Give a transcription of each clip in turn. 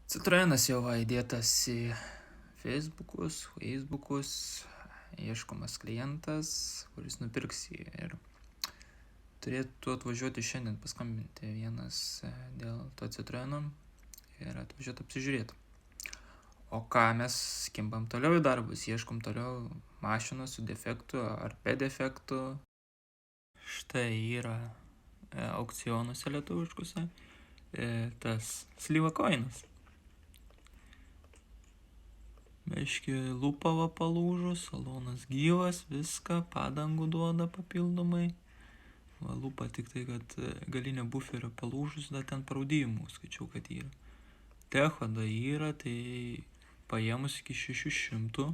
Citroenas jau va įdėtas į Facebookus, ieškomas klientas, kuris nupirks jį ir turėtų atvažiuoti šiandien, paskambinti vienas dėl to Citroeno ir atvažiuoti apsižiūrėti. O ką mes kimbam toliau į darbus, ieškom toliau mašinos su defektu ar be defektų. Štai yra aukcionuose lietuviškuose tas slyva koinas. Aiški, lūpa va palūžus, salonas gyvas, viską, padangų duoda papildomai. Va, lūpa tik tai, kad galinė buferio palūžus, da ten parūdijimų skaičiau, kad yra. Techoda yra, tai paėmus iki 600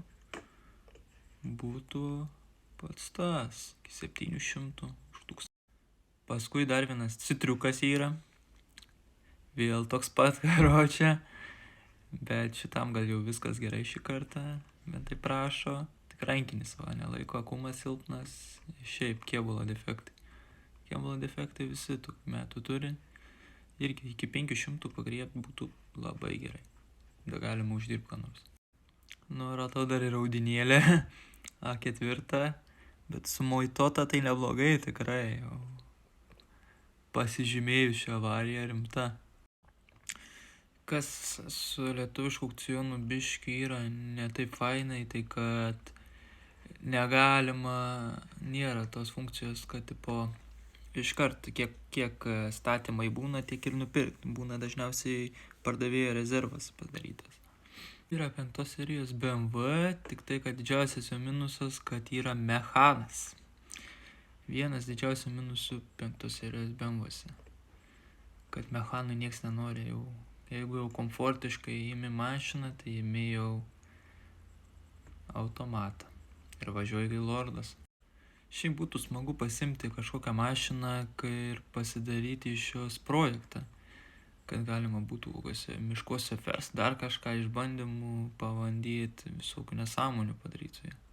būtų pats tas, iki 700 už 1000. Paskui dar vienas citriukas yra, vėl toks pat karočią. Bet šitam gal jau viskas gerai šį kartą, bet tai prašo. Tik rankinis va, nelaiko, akumas silpnas, šiaip kėbulo defektai. Kėbulo defektai visi tų metų turi. Irgi iki 500 pagriebti būtų labai gerai. Da galima uždirbti ką nors. Nu, ratau dar ir audinėlė, A4, bet sumoitota tai neblogai tikrai. Pasižymėjus šią avariją rimta. Kas su lietuvišku aukcionu biški yra ne taip fainai, tai kad nėra tos funkcijos, kad tipo iškart kiek statymai būna, tiek ir nupirkti. Būna dažniausiai pardavėjo rezervas padarytas. Yra 5 serijos BMW, tik tai, kad didžiausias jo minusas, kad yra mechanas. Vienas didžiausių minusų 5 serijos BMW'se. Kad mechanų nieks nenori jau. Jeigu jau komfortiškai įimi mašiną, tai įimi jau automatą ir važiuoji kaip lordas. Šiaip būtų smagu pasimti kažkokią mašiną ir pasidaryti iš jos projektą, kad galima būtų kokiuose miškuose fest, dar kažką išbandymų pabandyti, visokių nesąmonių padaryti su ja.